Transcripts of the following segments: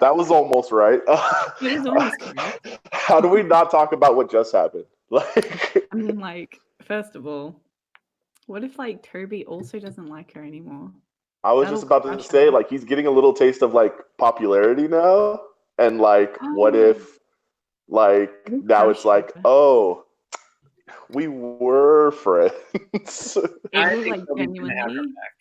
That was almost right. It is almost correct. How do we not talk about what just happened? Like, I mean, like, first of all, what if like Toby also doesn't like her anymore? I was That'll just about to crush say, her. like, he's getting a little taste of like popularity now, and like, what Oh, if, like, it'll now it's crush like, her. oh, we were friends, It I will think like Toby's gonna have her genuinely. back.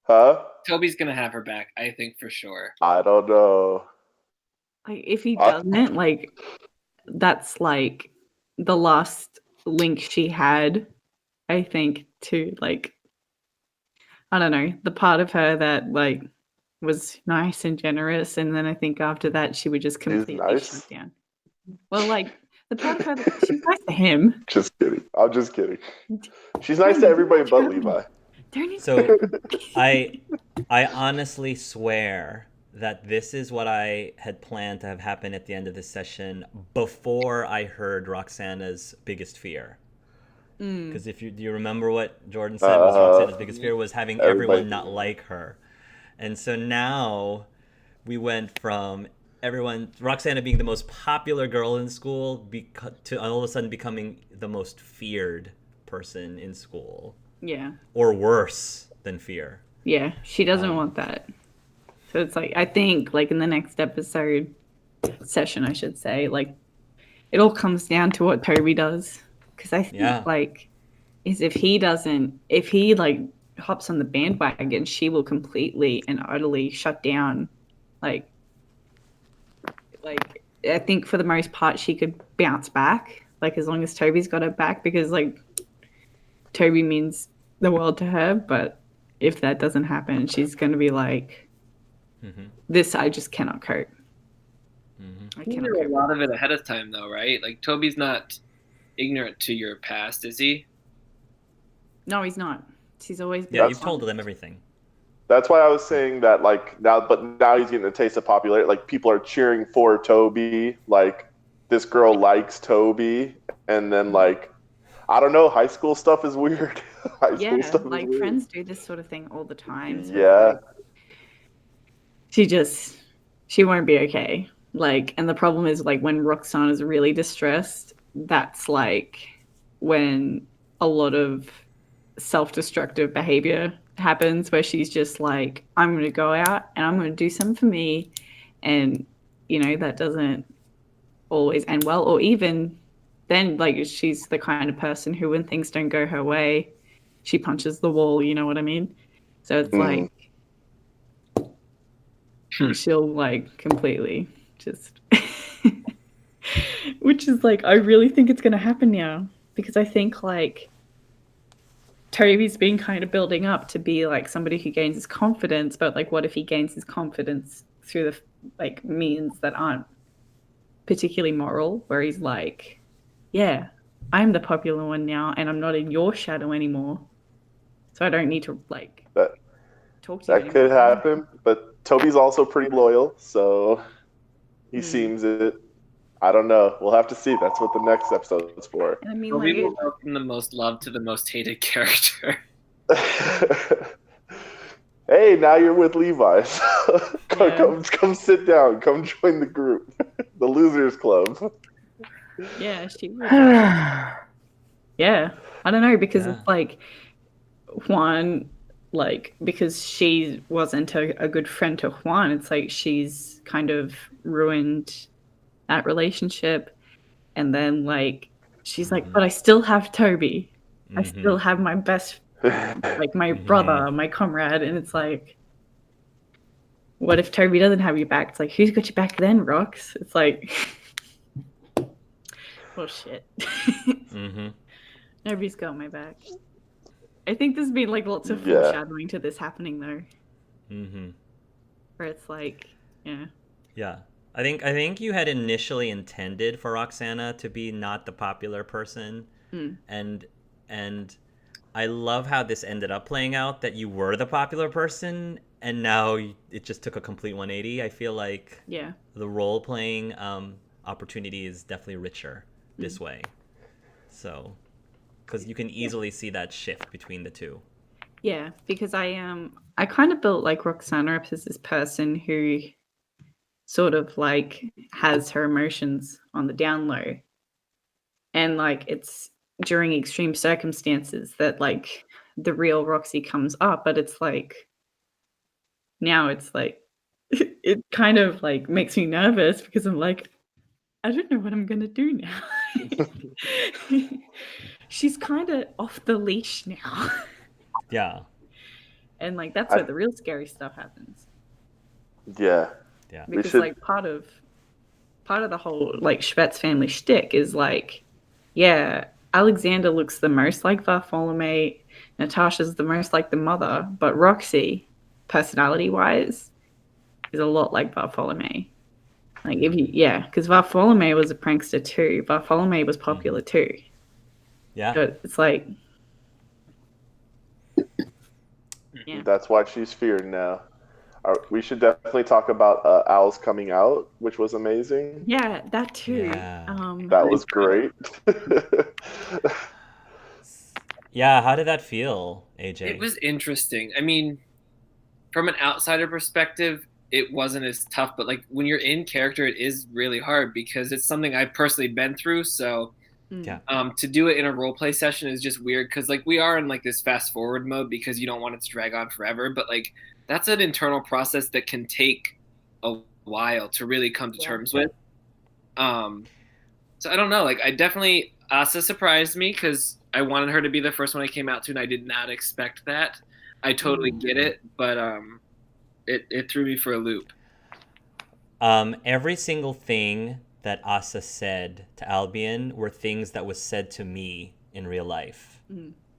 huh? Toby's gonna have her back, I think for sure. I don't know. Like, if he I, doesn't, like, that's like the last link she had, I think, to like, I don't know, the part of her that like was nice and generous, and then I think after that she would just she's completely shut nice. down. Well, like the part of her that she was nice to him. Just kidding. I'm just kidding. She's nice to Don't everybody but interrupt me. Levi. Don't So interrupt me. I honestly swear that this is what I had planned to have happen at the end of this session before I heard Roxana's biggest fear. Because if you do you remember what Jordan said was Roxana's biggest fear was having Everybody. everyone not like her. And so now we went from everyone Roxana being the most popular girl in school to all of a sudden becoming the most feared person in school. Yeah. Or worse than fear. Yeah, she doesn't want that. So it's like, I think like in the next session, I should say, like it all comes down to what Toby does. Because I think like if he like hops on the bandwagon, she will completely and utterly shut down. Like I think for the most part she could bounce back, like as long as Toby's got her back, because like Toby means the world to her. But if that doesn't happen, she's going to be like, this I just cannot cope. I You cannot knew a cope. lot of it ahead of time, though, right? Like Toby's not ignorant to your past, is he? No, he's not. He's always been. Yeah, you've told them everything. That's why I was saying that, like, now he's getting a taste of popularity. Like, people are cheering for Toby. Like, this girl likes Toby, and then like, I don't know, high school stuff is weird. High school stuff is like weird. friends do this sort of thing all the time. So Yeah. It's like, she won't be okay. Like, and the problem is like when Roxanne is really distressed, that's like when a lot of self-destructive behavior happens, where she's just like, I'm going to go out and I'm going to do something for me. And, you know, that doesn't always end well. Or even then, like, she's the kind of person who, when things don't go her way, she punches the wall, you know what I mean? So it's like, she'll like completely just which is like, I really think it's going to happen now, because I think like Toby's been kind of building up to be like somebody who gains his confidence, but like what if he gains his confidence through the like means that aren't particularly moral, where he's like, yeah, I'm the popular one now and I'm not in your shadow anymore, so I don't need to like talk to you That could anymore. happen, but Toby's also pretty loyal, so he seems it. I don't know. We'll have to see. That's what the next episode's for. And I mean, Toby like, will go from the most loved to the most hated character. Hey, now you're with Levi. Come sit down. Come join the group, the Losers Club. Yeah, she was. Yeah, I don't know, because it's like Juan, like, because she wasn't a good friend to Juan, it's like she's kind of ruined that relationship. And then like she's like, but I still have Toby. I still have my best, like my brother, my comrade. And it's like, what if Toby doesn't have you back? It's like, who's got you back then, Rox? It's like, well, shit. Nobody's got my back. I think there's been like lots of foreshadowing to this happening though. Where it's like, yeah. I think you had initially intended for Roxana to be not the popular person, and I love how this ended up playing out, that you were the popular person, and now it just took a complete 180. I feel like the role playing opportunity is definitely richer this way. So, because you can easily see that shift between the two. Yeah, because I kind of built like Roxana up as this person who sort of like has her emotions on the down low, and like it's during extreme circumstances that like the real Roxy comes up, but it's like now it's like it kind of like makes me nervous because I'm like, I don't know what I'm gonna do now. She's kind of off the leash now. Yeah. And like that's I where the real scary stuff happens. yeah. Yeah. We Because should. like part of the whole like Schvetz family shtick is like, yeah, Alexander looks the most like Bartholomew, Natasha's the most like the mother, but Roxy, personality wise, is a lot like Bartholomew. Like if you yeah, because Bartholomew was a prankster too. Bartholomew was popular too. Yeah. But it's like yeah. That's why she's feared now. We should definitely talk about Al's coming out, which was amazing. Yeah, that too. Yeah. That was great. Yeah, how did that feel, AJ? It was interesting. I mean, from an outsider perspective, it wasn't as tough, but like when you're in character, it is really hard because it's something I've personally been through. So Yeah. to do it in a role play session is just weird because like we are in like this fast forward mode because you don't want it to drag on forever, but like that's an internal process that can take a while to really come to terms with. So I don't know. Like I definitely Asa surprised me because I wanted her to be the first one I came out to, and I did not expect that. I totally get it, but it threw me for a loop. Every single thing that Asa said to Albion were things that was said to me in real life.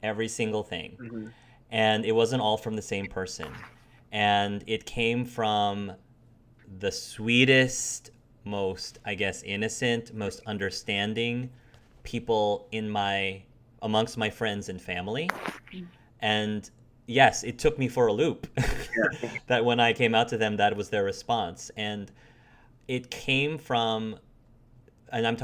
Every single thing. Mm-hmm. And it wasn't all from the same person. And it came from the sweetest, most, I guess, innocent, most understanding people amongst my friends and family. And yes, it took me for a loop. That when I came out to them, that was their response. And it came from, and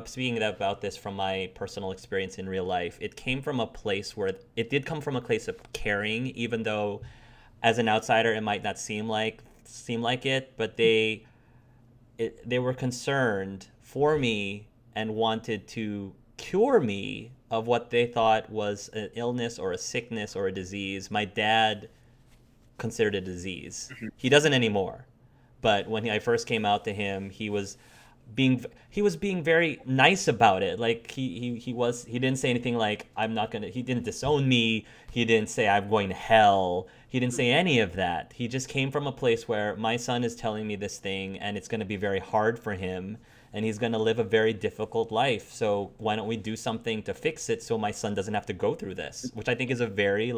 speaking about this from my personal experience in real life, it came from a place where it did come from a place of caring, even though as an outsider it might not seem like it, but they were concerned for me and wanted to cure me of what they thought was an illness or a sickness or a disease. My dad considered it a disease. He doesn't anymore. But when I first came out to him, he was being very nice about it. Like he didn't say anything like he didn't disown me. He didn't say I'm going to hell. He didn't say any of that. He just came from a place where my son is telling me this thing and it's going to be very hard for him and he's going to live a very difficult life. So why don't we do something to fix it so my son doesn't have to go through this, which I think is a very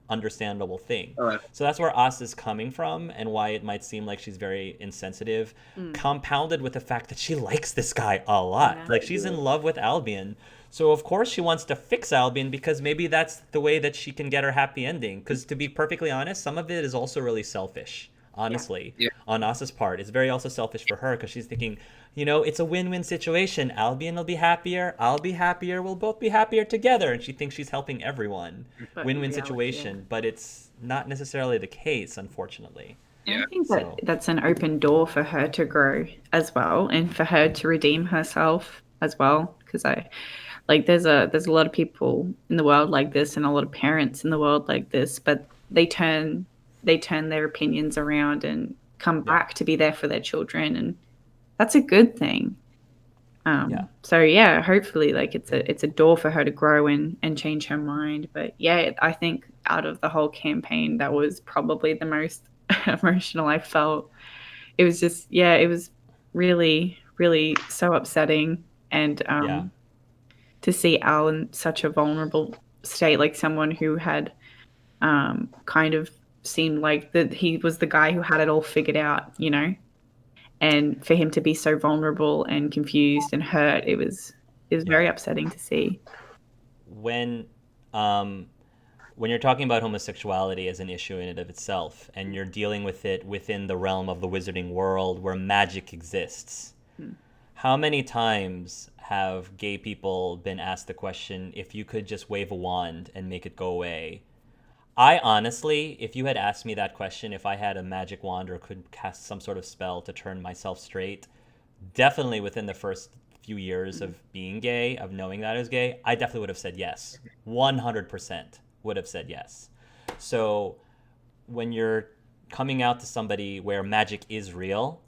understandable thing. So that's where Asa's coming from and why it might seem like she's very insensitive, compounded with the fact that she likes this guy a lot. Yeah. She's in love with Albion. So of course she wants to fix Albion because maybe that's the way that she can get her happy ending. Because to be perfectly honest, some of it is also really selfish. Honestly, on Asa's part, it's very also selfish for her because she's thinking, it's a win-win situation. Albion will be happier, I'll be happier, we'll both be happier together, and she thinks she's helping everyone. Win-win situation, but it's not necessarily the case, unfortunately. I think that's an open door for her to grow as well, and for her to redeem herself as well. Because there's a lot of people in the world like this, and a lot of parents in the world like this, but they turn their opinions around and come back to be there for their children, and that's a good thing. So yeah, hopefully it's a door for her to grow and change her mind. But yeah, I think out of the whole campaign, that was probably the most emotional I felt. It was just it was really, really so upsetting, and to see Al in such a vulnerable state, like someone who had kind of seemed like that he was the guy who had it all figured out, and for him to be so vulnerable and confused and hurt, it was very upsetting to see. When you're talking about homosexuality as an issue in and of itself, and you're dealing with it within the realm of the wizarding world where magic exists, how many times have gay people been asked the question, if you could just wave a wand and make it go away, I honestly, if you had asked me that question, if I had a magic wand or could cast some sort of spell to turn myself straight, definitely within the first few years of being gay, of knowing that I was gay, I definitely would have said yes. 100% would have said yes. So when you're coming out to somebody where magic is real,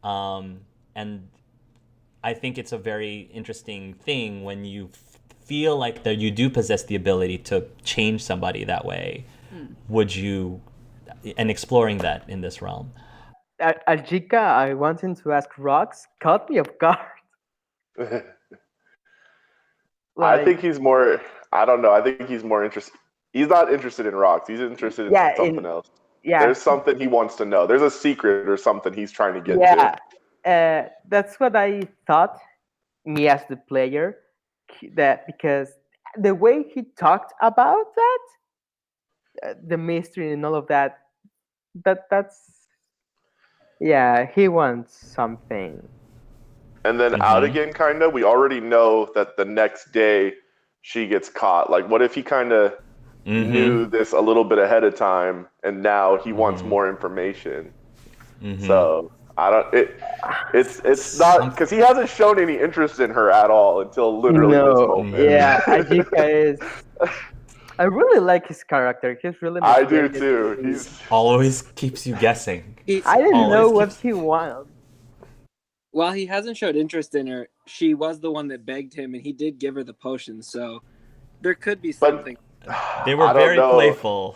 and I think it's a very interesting thing when you feel like that you do possess the ability to change somebody that way. Would you, and exploring that in this realm? Ajika, I wanted to ask Rox, caught me off guard. I Like, think he's more. I don't know. I think he's more interested. He's not interested in rocks. He's interested in yeah, something else. yeah, There's something he wants to know. There's a secret or something he's trying to get to. yeah. That's what I thought. Me as the player, that because the way he talked about that, the mystery and all of that, that's yeah, he wants something. And then out again, kind of. We already know that the next day she gets caught. Like, what if he kind of knew this a little bit ahead of time, and now he wants more information? So I don't. It's not because he hasn't shown any interest in her at all until literally this No, moment. yeah, Ajika is. I really like his character. He's really I do motivated. too. He's Always keeps you guessing. I didn't always know what keeps- he wanted. While he hasn't showed interest in her, she was the one that begged him, and he did give her the potion. So there could be But- something. They were I don't very know. playful.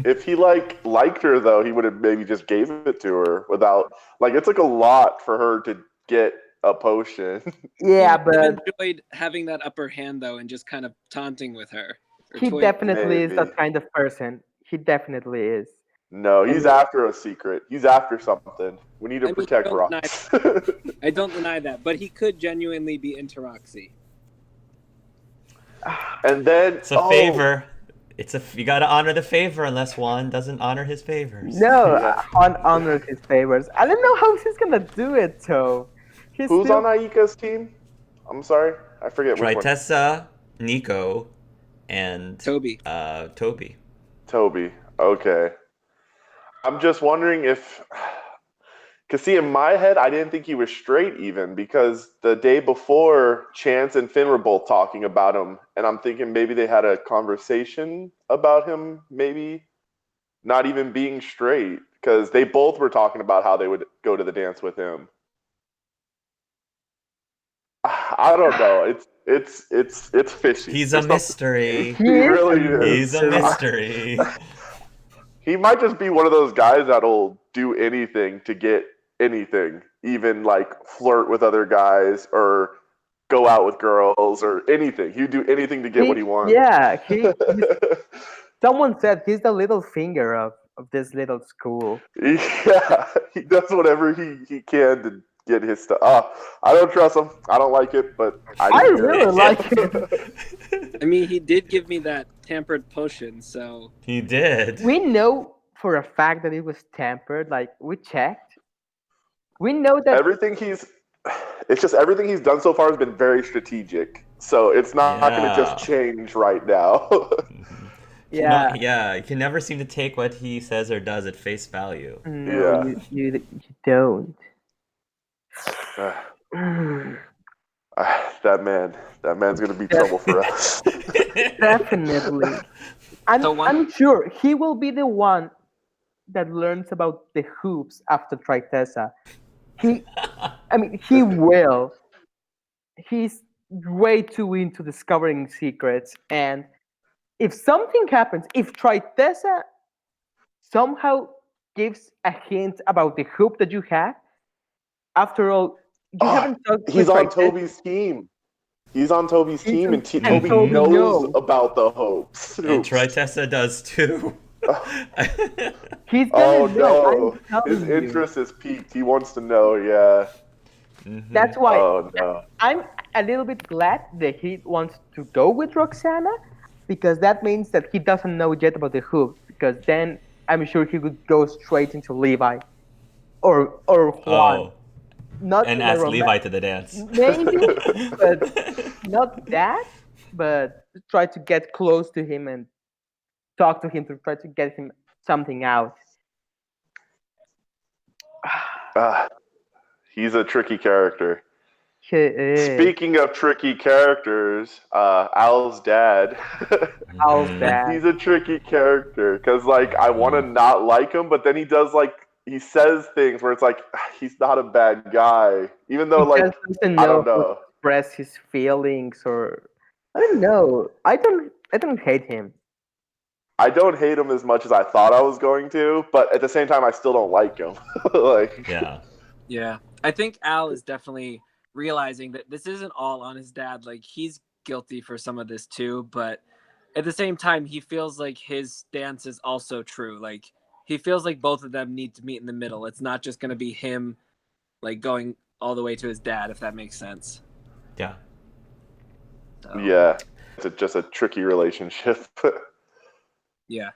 If he liked her though, he would have maybe just gave it to her without it took a lot for her to get a potion. Yeah, He but enjoyed having that upper hand though, and just kind of taunting with her. or he toying- definitely is Maybe. that kind of person. He definitely is. No, he's after a secret. He's after something. We need to I mean, protect don't deny rocks. I don't deny that, but he could genuinely be into Roxy. And then It's a favor. You gotta honor the favor unless Juan doesn't honor his favors. No, Yeah. Juan honors his favors. I don't know how he's gonna do it though. He's Who's still- on Aika's team? I'm sorry, I forget which one. Tritessa, Nico, and Toby. Toby. Toby. Okay. I'm just wondering if, because see, in my head, I didn't think he was straight even because the day before, Chance and Finn were both talking about him, and I'm thinking maybe they had a conversation about him, maybe not even being straight, because they both were talking about how they would go to the dance with him. I don't know. It's fishy. He's a There's something- mystery. He really is. He's a mystery. He might just be one of those guys that'll do anything to get anything, even like flirt with other guys or go out with girls or anything. He'd do anything to get what he wants. Yeah, someone said he's the little finger of this little school. Yeah, he does whatever he can to get his stuff. I don't trust him. I don't like it, but I didn't hear really it. like him. I mean, he did give me that tampered potion, so He did. We know for a fact that it was tampered. Like we checked. We know that It's just everything he's done so far has been very strategic. So it's not going to Yeah. just change right now. yeah. You can never seem to take what he says or does at face value. No, Yeah. you don't. That man's going to be trouble for us. Definitely. I'm, So one- I'm sure he will be the one that learns about the hoops after Tritessa. He will. He's way too into discovering secrets. And if something happens, if Tritessa somehow gives a hint about the hoop that you have, after all, you haven't talked He's with on Tritessa. Toby's team. He's on Toby's team, and and Toby Toby knows knows. about the hopes. And Tritessa does too. He's Oh gonna know. no, I'm telling his you. interest is peaked. He wants to know. Yeah. That's why Oh no. I'm a little bit glad that he wants to go with Roxana, because that means that he doesn't know yet about the hoop. Because then I'm sure he would go straight into Levi or Juan. Oh, Not and in a ask roman- Levi to the dance. Maybe, but not that. But try to get close to him and talk to him to try to get him something out. He's a tricky character. He is. Speaking of tricky characters, Al's dad. Al's dad. He's a tricky character because, like, I want to not like him, but then he does, like, he says things where it's like he's not a bad guy, even though, He like, just doesn't I know don't how to know. express his feelings, or I don't know. I don't hate him. I don't hate him as much as I thought I was going to, but at the same time, I still don't like him. Like, yeah. I think Al is definitely realizing that this isn't all on his dad. Like, he's guilty for some of this too, but at the same time, he feels like his stance is also true. Like, he feels like both of them need to meet in the middle. It's not just going to be him, like, going all the way to his dad, if that makes sense. Yeah. So, yeah, it's just a tricky relationship. yeah.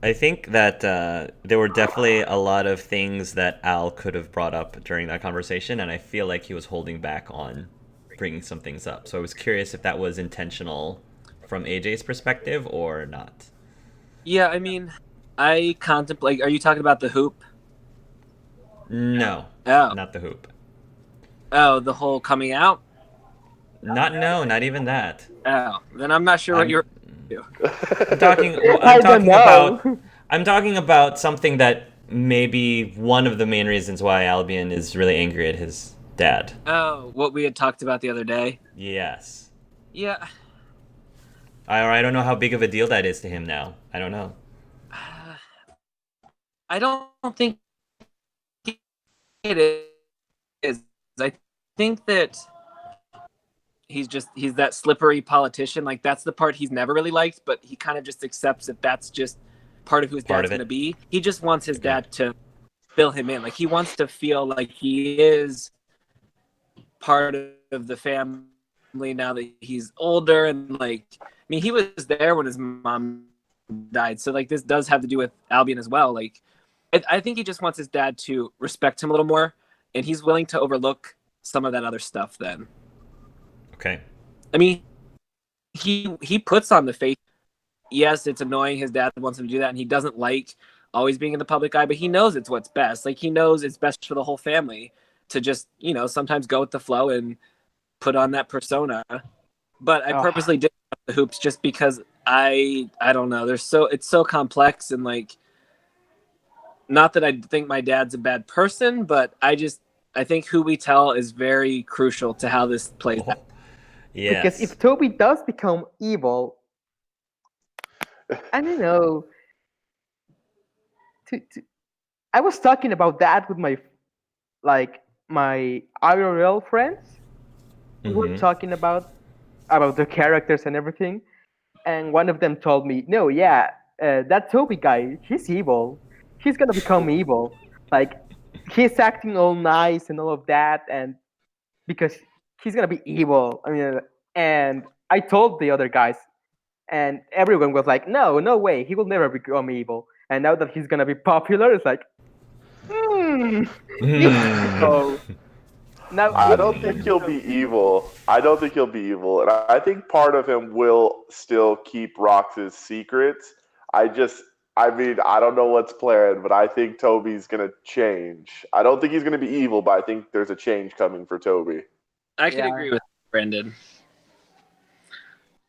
I think that there were definitely a lot of things that Al could have brought up during that conversation, and I feel like he was holding back on bringing some things up. So I was curious if that was intentional from AJ's perspective or not. Yeah, I mean, I contemplate. Are you talking about the hoop? No, Oh. not the hoop. Oh, the whole coming out? Not even that. Oh, then I'm not sure what you're. I'm talking about something that maybe one of the main reasons why Albion is really angry at his dad. Oh, what we had talked about the other day? Yes. Yeah. I don't know how big of a deal that is to him now. I don't know. I don't think it is. I think that he's that slippery politician. Like, that's the part he's never really liked, but he kind of just accepts that that's just part of who his dad's going to be. He just wants his dad to fill him in. Like, he wants to feel like he is part of the family now that he's older. And, like, I mean, he was there when his mom died. So, like, this does have to do with Albion as well. Like, I think he just wants his dad to respect him a little more, and he's willing to overlook some of that other stuff then. Okay. I mean, he puts on the face. Yes, it's annoying. His dad wants him to do that, and he doesn't like always being in the public eye, but he knows it's what's best. Like, he knows it's best for the whole family to just, sometimes go with the flow and put on that persona. But I purposely did the hoops just because I don't know. It's so complex, and, like, not that I think my dad's a bad person, but I think who we tell is very crucial to how this plays out. Yes. Because if Toby does become evil, I don't know. I was talking about that with my IRL friends. We were talking about the characters and everything, and one of them told me, "No, yeah, that Toby guy, he's evil. He's gonna become evil. Like, he's acting all nice and all of that, and because he's gonna be evil." I mean, and I told the other guys, and everyone was like, "No, no way, he will never become evil." And now that he's gonna be popular, it's like, so now I don't think he'll be evil. And I think part of him will still keep Rox's secrets. I don't know what's planned, but I think Toby's going to change. I don't think he's going to be evil, but I think there's a change coming for Toby. I can agree with Brandon.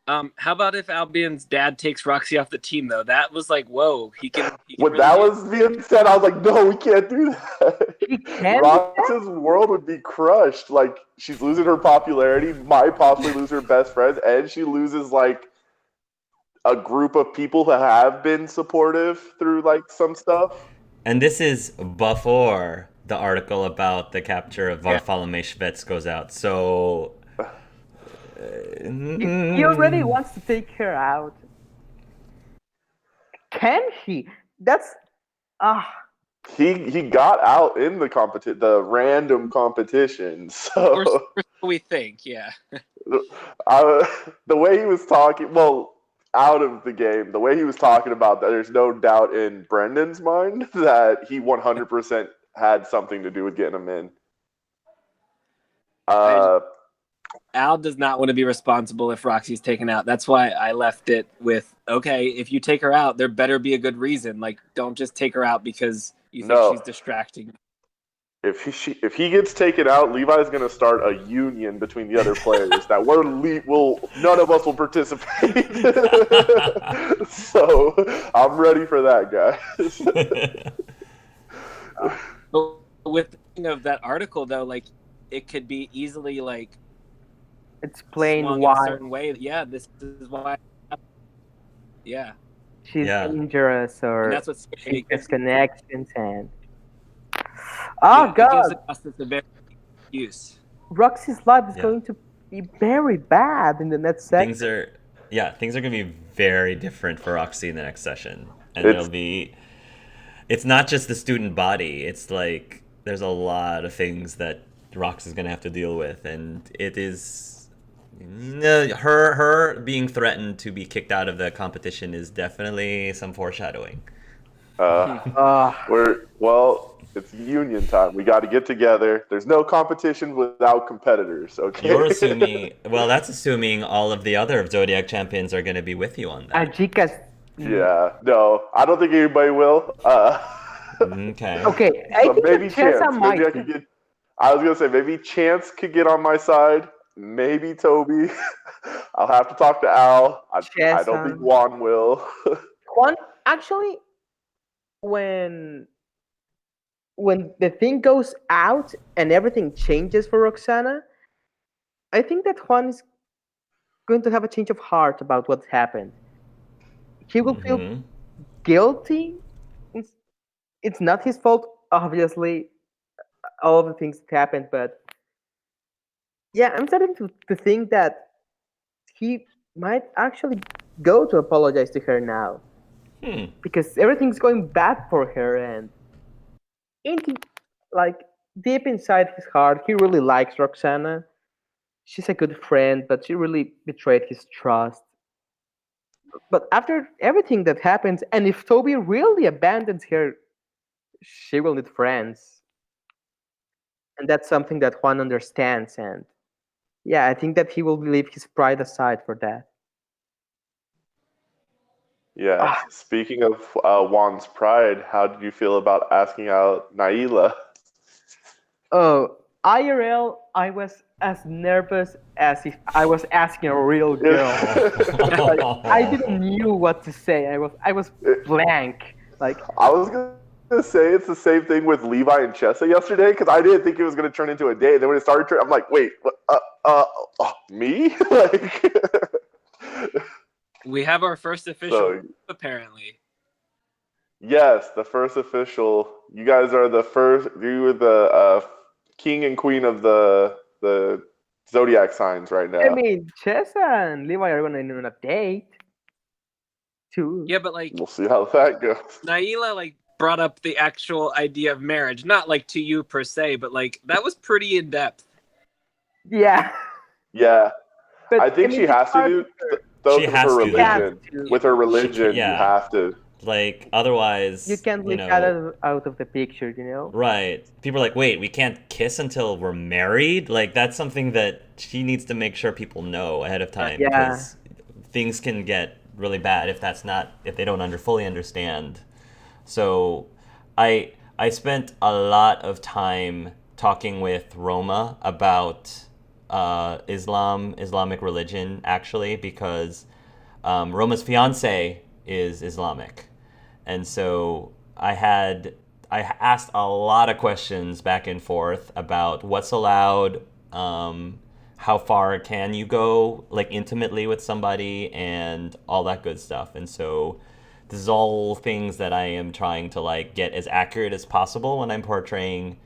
How about if Albion's dad takes Roxy off the team, though? That was like, whoa. He can when really that was being said, I was like, no, we can't do that. Rox's world would be crushed. Like, she's losing her popularity, might possibly lose her best friends, and she loses, like, a group of people who have been supportive through, like, some stuff. And this is before the article about the capture of Varfolomei Shvets goes out. So he already wants to take her out. Can he? That's He got out in the random competition. So we think, yeah. The way he was talking, out of the game, the way he was talking about that, there's no doubt in Brendan's mind that he 100% had something to do with getting him in. Al does not want to be responsible if Roxy's taken out. That's why I left it with, okay, if you take her out, there better be a good reason. Like, don't just take her out because you think No. she's distracting. If he gets taken out, Levi's going to start a union between the other players that none of us will participate. So I'm ready for that, guys. But with the thing of that article, though, like, it could be easily like Explain swung in why a certain way. Yeah, this is why. Yeah, she's Yeah. dangerous and or that's what's she it has connections and. Oh it gives God, the justice a very use. Roxy's life is Yeah. going to be very bad in the next things section. are gonna be very different for Roxy in the next session, and It's- it's not just the student body. It's like there's a lot of things that Roxy's gonna have to deal with, and it is her being threatened to be kicked out of the competition is definitely some foreshadowing. It's union time. We got to get together. There's no competition without competitors. Okay. You're assuming. Well, that's assuming all of the other Zodiac champions are going to be with you on that. Ajika's. Yeah. No, I don't think anybody will. Okay. Okay, I So think maybe that Chessa Chance. might. Maybe I could get. I was gonna say maybe Chance could get on my side. Maybe Toby. I'll have to talk to Al. I don't think Chessa. Juan will. Juan, actually, when the thing goes out and everything changes for Roxana, I think that Juan is going to have a change of heart about what happened. He will feel Mhm. guilty. It's not his fault, obviously, all of the things that happened, but yeah, I'm starting to think that he might actually go to apologize to her now because everything's going bad for her, and into, like, deep inside his heart, he really likes Roxana. She's a good friend, but she really betrayed his trust. But after everything that happens, and if Toby really abandons her, she will need friends. And that's something that Juan understands. And yeah, I think that he will leave his pride aside for that. Yeah. Speaking of Juan's pride, how did you feel about asking out Naila? Oh, IRL, I was as nervous as if I was asking a real girl. Like, I didn't knew what to say. I was blank. Like, I was gonna say it's the same thing with Levi and Chessa yesterday because I didn't think it was gonna turn into a date. And then when it started, I'm like, wait, what, me? Like, We have our first official, apparently. yes, the first official. You guys are the first. You were the king and queen of the zodiac signs right now. I mean, Chessa and Levi are going on a date too. Yeah, but like We'll see how that goes. Naila like brought up the actual idea of marriage, not like to you per se, but like that was pretty in depth. Yeah. Yeah, But I think mean, she it's has to hard do. for her. Though She with has her to, though. religion, with her religion, yeah. you have to. Like, otherwise, You can't leave that out of the picture, you know? Right. People are like, wait, we can't kiss until we're married? Like, that's something that she needs to make sure people know ahead of time. Yeah. Because things can get really bad if they don't fully understand. So I spent a lot of time talking with Roma about Islamic religion, actually, because Roma's fiance is Islamic. And so I asked a lot of questions back and forth about what's allowed, how far can you go, like, intimately with somebody, and all that good stuff. And so this is all things that I am trying to, like, get as accurate as possible when I'm portraying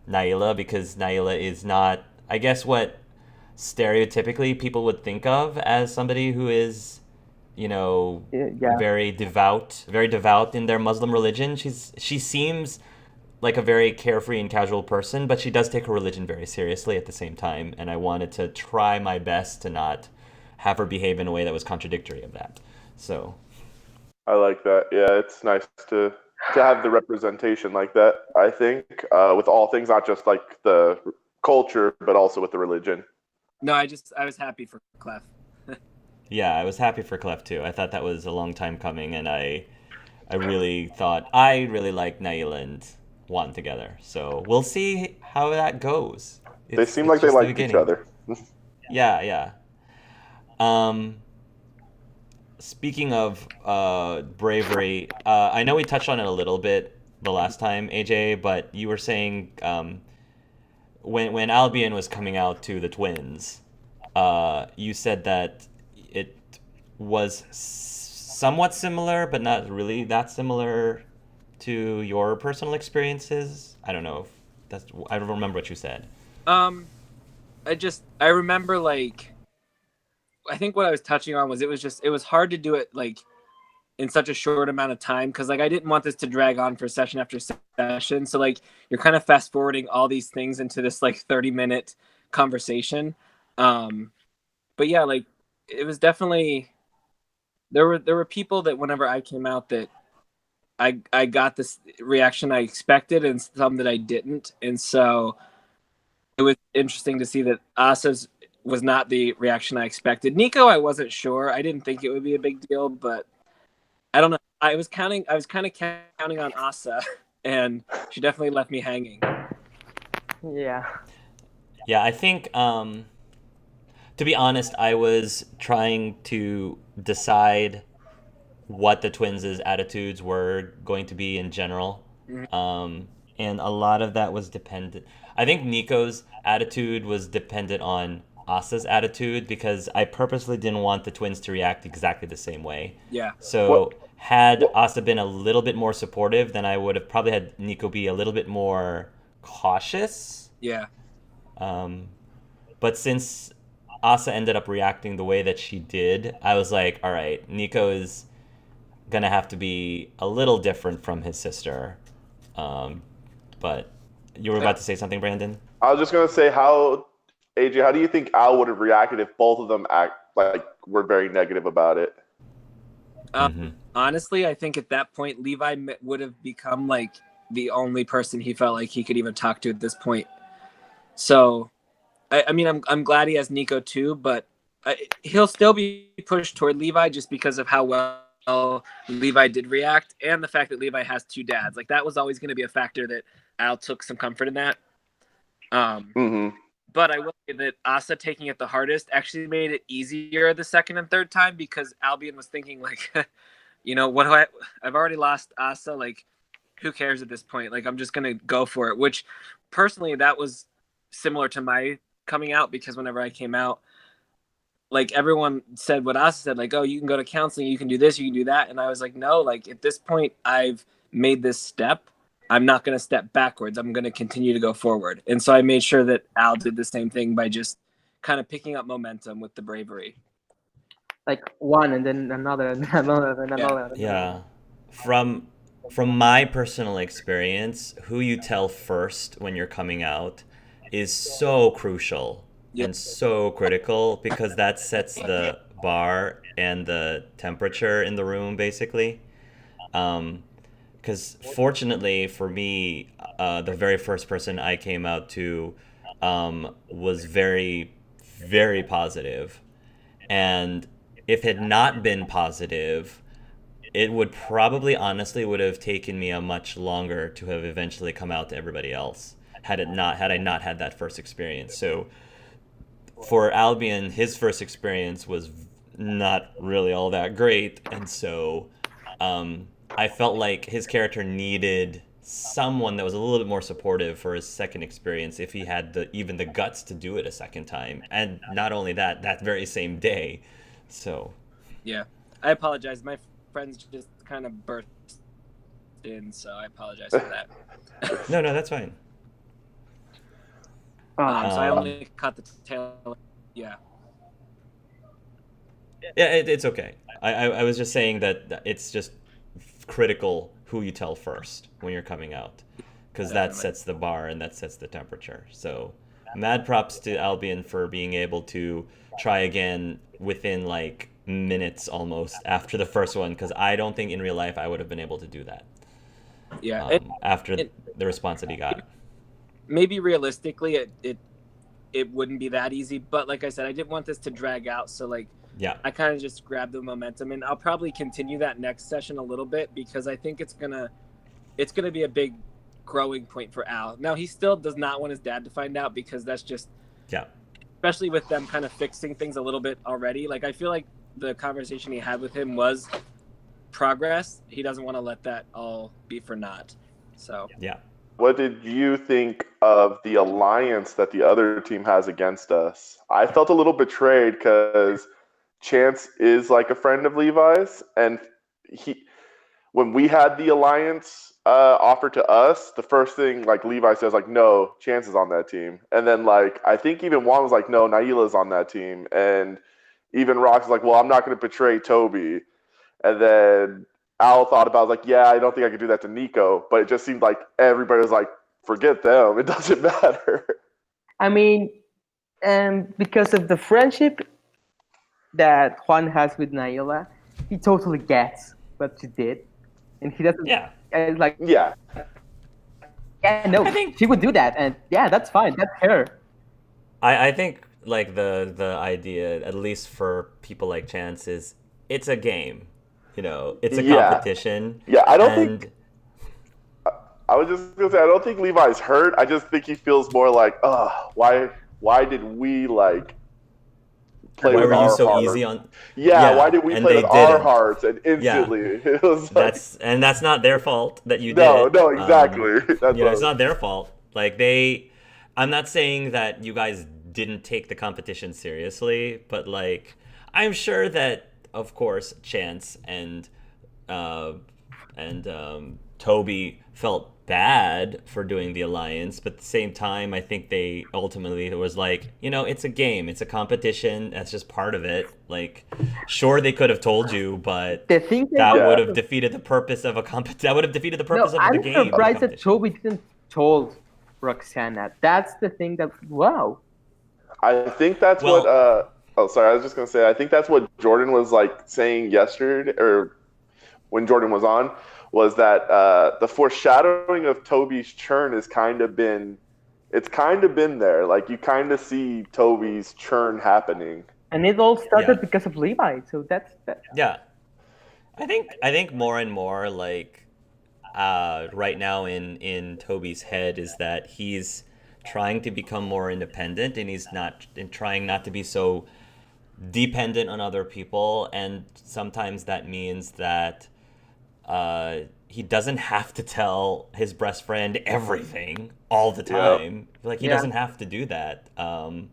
Naila, because Naila is not, I guess, what stereotypically people would think of as somebody who is, very devout in their Muslim religion. She seems like a very carefree and casual person, but she does take her religion very seriously at the same time, and I wanted to try my best to not have her behave in a way that was contradictory of that. So I like that. Yeah, it's nice to have the representation like that, I think, with all things, not just like the culture, but also with the religion. No, I was happy for Clef. Yeah, I was happy for Clef too. I thought that was a long time coming, and I really thought I really liked Nail and Juan together. So we'll see how that goes. They seem It's like they just the liked each beginning. other. Yeah, yeah. Um, Speaking of bravery, I know we touched on it a little bit the last time, AJ, but you were saying when Albion was coming out to the twins, you said that it was somewhat similar, but not really that similar to your personal experiences. I don't know if that's. I don't remember what you said. Um, I remember like I think what I was touching on was it was hard to do it like in such a short amount of time because like I didn't want this to drag on for session after session. So like you're kind of fast forwarding all these things into this like 30-minute conversation. But yeah, like it was definitely there were people that whenever I came out that I got this reaction I expected and some that I didn't. And so it was interesting to see that Asa's was not the reaction I expected. Nico, I wasn't sure. I didn't think it would be a big deal, but I don't know. I was kind of counting on Asa, and she definitely left me hanging. Yeah. Yeah, I think to be honest, I was trying to decide what the twins' attitudes were going to be in general. And a lot of that was dependent. I think Nico's attitude was dependent on Asa's attitude because I purposely didn't want the twins to react exactly the same way. Yeah. So had what- Asa been a little bit more supportive, then I would have probably had Nico be a little bit more cautious. Yeah. But since Asa ended up reacting the way that she did, I was like, all right, Nico is gonna have to be a little different from his sister. But you were about to say something, Brandon? I was just gonna say AJ, how do you think Al would have reacted if both of them were very negative about it? Honestly, I think at that point Levi would have become like the only person he felt like he could even talk to at this point. So, I mean, I'm glad he has Nico too, but he'll still be pushed toward Levi just because of how well Levi did react and the fact that Levi has two dads. Like that was always going to be a factor that Al took some comfort in that. But I will say that Asa taking it the hardest actually made it easier the second and third time because Albion was thinking like, you know, what do I've already lost Asa. Like, who cares at this point? Like, I'm just going to go for it, which personally that was similar to my coming out because whenever I came out, like everyone said what Asa said, like, oh, you can go to counseling, you can do this, you can do that. And I was like, no, like at this point I've made this step. I'm not going to step backwards. I'm going to continue to go forward. And so I made sure that Al did the same thing by just kind of picking up momentum with the bravery. Like one and then another and another and another. Yeah. From my personal experience, who you tell first when you're coming out is so crucial and so critical because that sets the bar and the temperature in the room basically. Because fortunately for me, the very first person I came out to was very, very positive. And if it had not been positive, it would probably honestly would have taken me a much longer to have eventually come out to everybody else had I not had that first experience. So for Albion, his first experience was not really all that great, and so I felt like his character needed someone that was a little bit more supportive for his second experience if he had even the guts to do it a second time, and not only that very same day. So yeah, I apologize. My friends just kind of burst in, so I apologize for that. No, that's fine. So I only caught the tail. Yeah. Yeah, it's okay. I was just saying that it's just critical who you tell first when you're coming out, because that sets the bar and that sets the temperature. So mad props to Albion for being able to try again within like minutes almost after the first one, because I don't think in real life I would have been able to do that. Yeah. After the response that he got. Maybe realistically, it it wouldn't be that easy. But like I said, I didn't want this to drag out, so like Yeah. I kind of just grabbed the momentum, and I'll probably continue that next session a little bit because I think it's gonna be a big growing point for Al. Now he still does not want his dad to find out because that's just especially with them kind of fixing things a little bit already. Like I feel like the conversation he had with him was progress. He doesn't want to let that all be for naught. So yeah. What did you think of the alliance that the other team has against us? I felt a little betrayed because Chance is like a friend of Levi's, and when we had the alliance offered to us, the first thing like Levi says like, no, Chance is on that team, and then like I think even Juan was like, no, Naila's on that team, and even Rox is like, well, I'm not going to betray Toby, and then Al thought about it, like, yeah, I don't think I could do that to Nico, but it just seemed like everybody was like, forget them, it doesn't matter. I mean, because of the friendship that Juan has with Naila, he totally gets what she did, and he doesn't. Yeah. It's like, Yeah, no, I think- she would do that, and yeah, that's fine. That's her. I think like the idea, at least for people like Chance, is it's a game. You know, it's a competition. Yeah, I don't think. I was just gonna say I don't think Levi's hurt. I just think he feels more like, why did we like play Why with were you our so hearts? easy on? Yeah, why did we and play they with our didn't. hearts and instantly it was like, That's not their fault that you no, did. no, exactly. That's It's not their fault. Like I'm not saying that you guys didn't take the competition seriously, but like I'm sure that of course Chance and Toby felt bad for doing the alliance, but at the same time I think they ultimately, it was like, you know, it's a game, it's a competition, that's just part of it. Like sure they could have told you, but The thing that would have defeated the purpose of that would have defeated the purpose of the game. I'm surprised that Toby didn't told Roxana. That's the thing that I think that's what sorry, I was just gonna say I think that's what Jordan was like saying yesterday, or when Jordan was on, was that the foreshadowing of Toby's churn has kind of been there. Like you kind of see Toby's churn happening. And it all started because of Levi. So that's that. Yeah. I think more and more like right now in Toby's head is that he's trying to become more independent, and he's trying not to be so dependent on other people, and sometimes that means that he doesn't have to tell his best friend everything all the time. Like he doesn't have to do that. And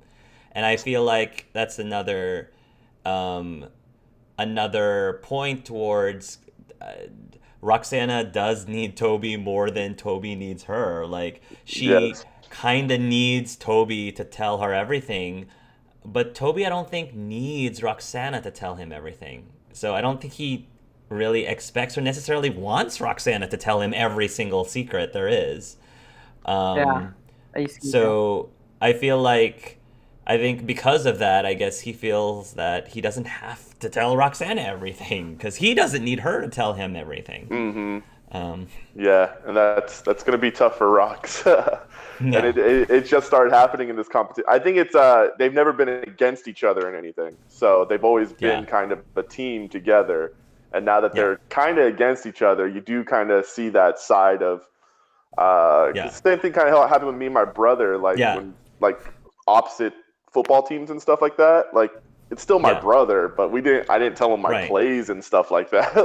I feel like that's another point towards Roxana does need Toby more than Toby needs her. Like she kind of needs Toby to tell her everything, but Toby I don't think needs Roxana to tell him everything. So I don't think he really expects or necessarily wants Roxana to tell him every single secret there is. So I feel like, I think because of that, I guess he feels that he doesn't have to tell Roxana everything because he doesn't need her to tell him everything. Mm-hmm. And that's going to be tough for Rox. And it just started happening in this competition. I think it's they've never been against each other in anything, so they've always been kind of a team together. And now that they're kind of against each other, you do kind of see that side of the same thing kind of happened with me and my brother, like when like opposite football teams and stuff like that. Like it's still my brother, but I didn't tell him my plays and stuff like that.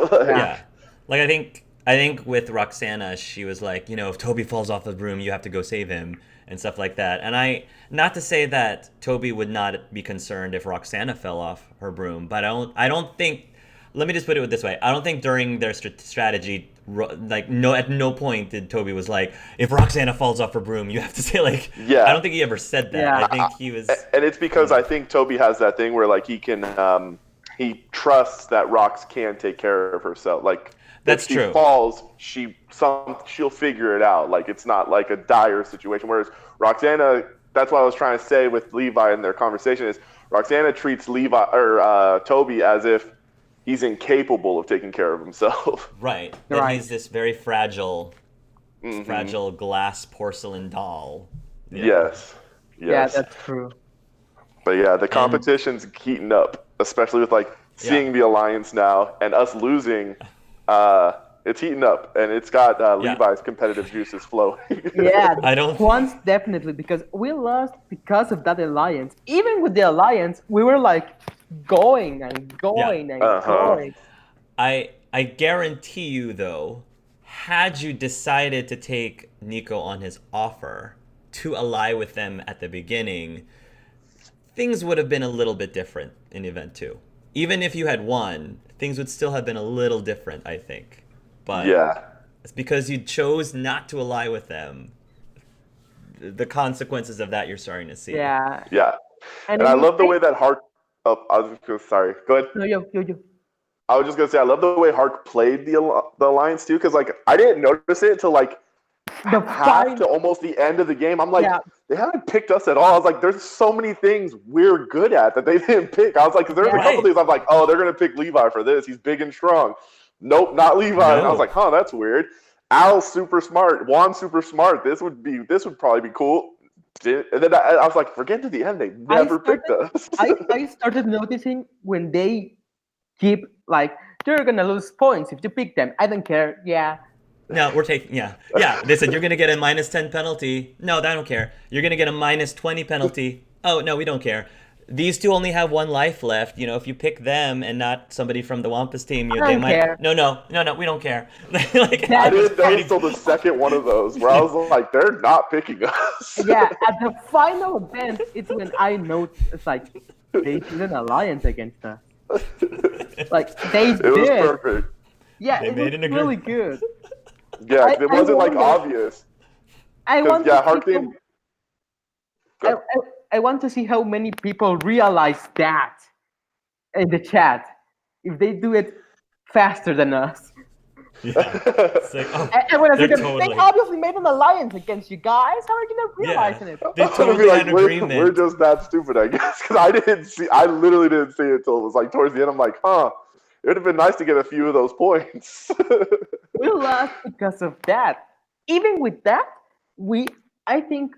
Like I think with Roxana, she was like, you know, if Toby falls off the broom, you have to go save him and stuff like that. And not to say that Toby would not be concerned if Roxana fell off her broom, but I don't think. Let me just put it this way. I don't think during their strategy, at no point did Toby was like, if Roxana falls off her broom, you have to say like, I don't think he ever said that. I think he was. And it's because I think Toby has that thing where like he can, he trusts that Rox can take care of herself. Like that's if she true. falls, she'll figure it out. Like it's not like a dire situation. Whereas Roxana, that's what I was trying to say with Levi in their conversation is Roxana treats Levi or Toby as if he's incapable of taking care of himself. Right. That he's this very fragile glass porcelain doll. Yes. Yeah, Yes. that's true. But yeah, the competition's heating up, especially with like seeing the alliance now and us losing. It's heating up, and it's got Levi's competitive juices flowing. Yeah, I don't. once definitely because we lost because of that alliance. Even with the alliance, we were like going and going and going. I guarantee you though, had you decided to take Nico on his offer to ally with them at the beginning, things would have been a little bit different in event 2. Even if you had won, things would still have been a little different, I think. But Yeah. it's because you chose not to ally with them. The consequences of that you're starting to see. Yeah, Yeah. and And I I mean, love the way that Hark. Oh, I was just gonna. Sorry. Go ahead. no, yo. I was just gonna say I love the way Hark played the alliance too, because like I didn't notice it until like The half to almost the end of the game. I'm like, Yeah. they haven't picked us at all. I was like, there's so many things we're good at that they didn't pick. I was like, because there's a couple things I'm like, oh, they're gonna pick Levi for this. He's big and strong. Nope, not Levi. And I was like, huh, that's weird. Al's super smart. Juan's super smart. This would probably be cool. And then I was like, forget to the end, they never picked us. I started noticing when they keep like they're gonna lose points if you pick them. I don't care. Yeah. No, we're taking They said you're gonna get a -10 penalty. No, I don't care. You're gonna get a -20 penalty. Oh no, we don't care. These two only have 1 life left. You know, if you pick them and not somebody from the Wampus team, they might. Care. No, we don't care. Like, I didn't know until the second one of those where I was like, they're not picking us. Yeah, at the final event, it's when I know it's like they did an alliance against us. Like they did. It was perfect. Yeah, They it made was an really good. Yeah, it wasn't like obvious. I want to Hark see didn't. I want to see how many people realize that in the chat. If they do it faster than us. Yeah. It's like, oh, And when I say they're them, totally. they obviously made an alliance against you guys. How are you not realizing it? They totally had an agreement. We're just that stupid, I guess. Because I literally didn't see it until it was like towards the end. I'm like, huh, it would have been nice to get a few of those points. We lost because of that. Even with that, I think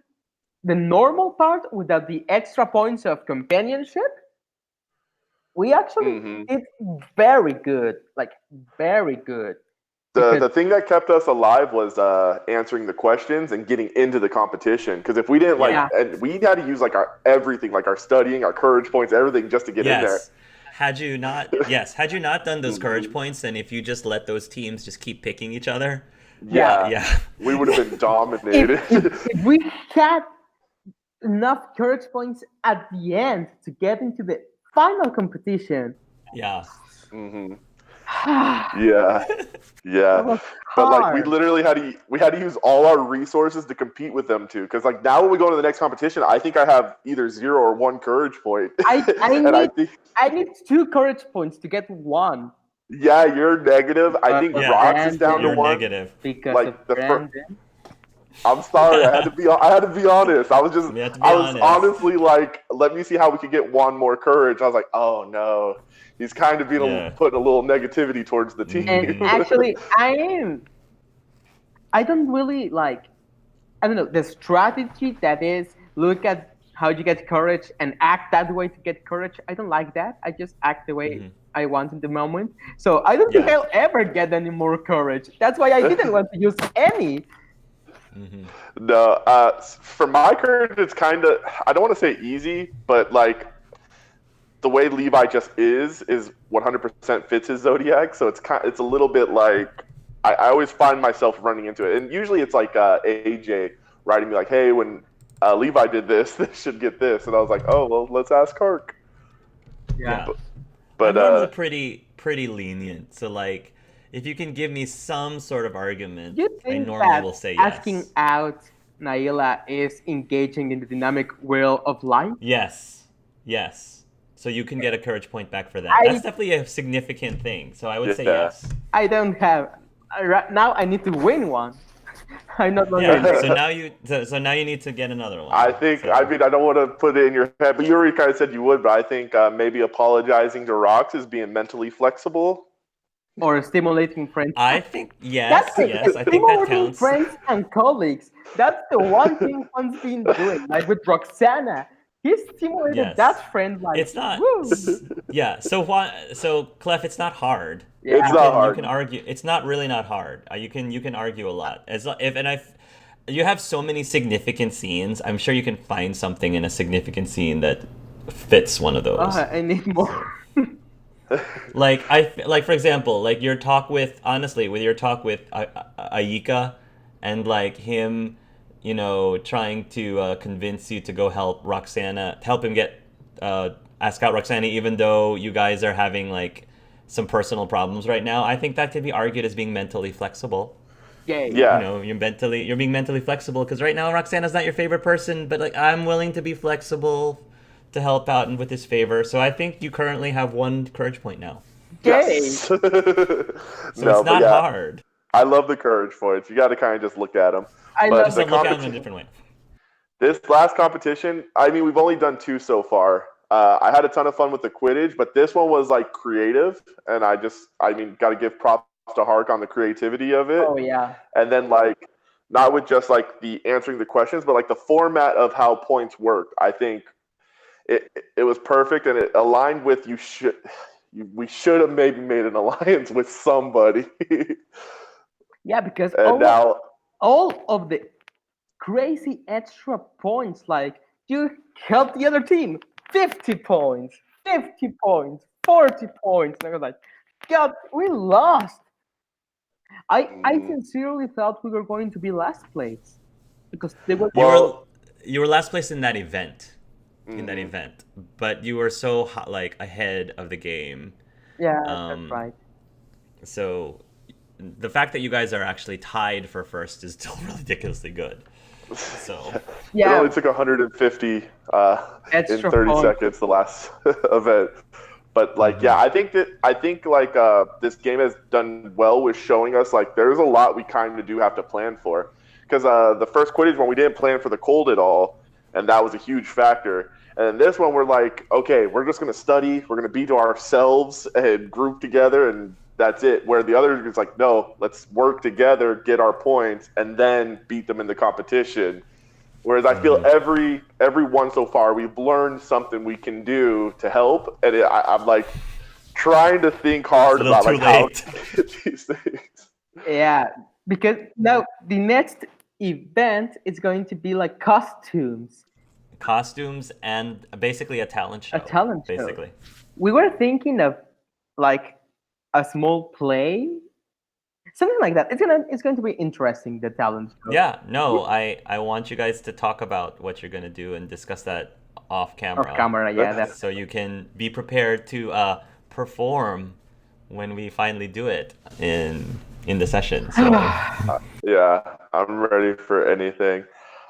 the normal part without the extra points of companionship, we actually did very good. Like very good. The thing that kept us alive was answering the questions and getting into the competition. Because if we didn't and we had to use like our everything, like our studying, our courage points, everything just to get in there. Had you not done those courage points, and if you just let those teams just keep picking each other, we would have been dominated. If we had enough courage points at the end to get into the final competition. Yeah. Yeah. But like we literally had to use all our resources to compete with them too. Because like now when we go to the next competition, I think I have either 0 or 1 courage point. I need 2 courage points to get 1. Yeah, you're negative. I think Rox is down to 1. Negative. Because like of Brandon. I'm sorry. I had to be honest. I was honestly like, let me see how we could get 1 more courage. I was like, oh no, he's kind of putting a little negativity towards the team. And actually, I don't really like. I don't know the strategy that is look at how you get courage and act that way to get courage. I don't like that. I just act the way I want in the moment. So I don't think I'll ever get any more courage. That's why I didn't want to use any. No, for my courage, it's kind of, I don't want to say easy, but like the way Levi just is 100% fits his zodiac. So it's a little bit like I always find myself running into it, and usually it's like AJ writing me like, hey, when Levi did this, they should get this, and I was like, oh well, let's ask Hark. Yeah, but I'm normally pretty lenient. So like, if you can give me some sort of argument, I normally will say yes. Asking out Naila is engaging in the dynamic wheel of life? Yes. So you can get a courage point back for that. That's definitely a significant thing. So I would say yes. I don't have. Right now I need to win one. I'm not longer. So now you need to get another one. I think. I mean, I don't want to put it in your head, but you already kind of said you would. But I think maybe apologizing to Rox is being mentally flexible. or stimulating friends. I think That's yes, it. yes. I think that Stimulating counts. friends and colleagues. That's the one thing Juan's been doing. Like with Roxana, he stimulated Yes. that friend. Like, It's not. woo. Yeah. So why? So Clef, it's not hard. Yeah. It's You not can you hard. can argue. It's not really not hard. You can argue a lot. If and I, you have so many significant scenes. I'm sure you can find something in a significant scene that fits one of those. I need more. Like for example, like your talk with honestly with your talk with Ayika, and like him, trying to convince you to go help him get ask out Roxana, even though you guys are having like some personal problems right now. I think that could be argued as being mentally flexible. Yay. Yeah. You're being mentally flexible because right now Roxana's not your favorite person, but like I'm willing to be flexible to help out and with his favor. So I think you currently have one courage point now. Yay. Yes. So it's not hard. I love the courage points. You got to kind of just look at them. I But love Just the look at it in a competition, different way. this last competition, I mean, we've only done 2 so far. I had a ton of fun with the Quidditch, but this one was like creative, and I mean, got to give props to Hark on the creativity of it. Oh yeah. And then like not with just like the answering the questions, but like the format of how points worked. I think it was perfect, and it aligned with we should have maybe made an alliance with somebody. Yeah, because And now all of the crazy extra points, like you helped the other team, 50 points, 50 points, 40 points. And I was like, God, we lost. I sincerely thought we were going to be last place because they were. Well- You were last place in that event. In that Mhm. event, but you were so like ahead of the game. Yeah, Um, that's right. So the fact that you guys are actually tied for first is still ridiculously good. So it Yeah, only took 150 in Extra 30 points. seconds the last event. But like, yeah, I think like this game has done well with showing us like there's a lot we kind of do have to plan for. Because the first Quidditch one we didn't plan for the cold at all, and that was a huge factor. And this one we're like, okay, we're just gonna study, we're gonna be to ourselves and group together, and that's it. Where the other is like, no, let's work together, get our points, and then beat them in the competition. Whereas I feel every one so far, we've learned something we can do to help, and I'm like trying to think hard It's a little about like too how late. to get these things. Yeah, because now the next event is going to be like costumes. costumes and basically a talent show. talent show. Basically. We were thinking of like a small play, something like that. It's going to be interesting, the talent show. Yeah, no, I want you guys to talk about what you're gonna do and discuss that off camera. Off camera, yeah. That's So you can be prepared to perform when we finally do it in the session. So Yeah, I'm ready for anything.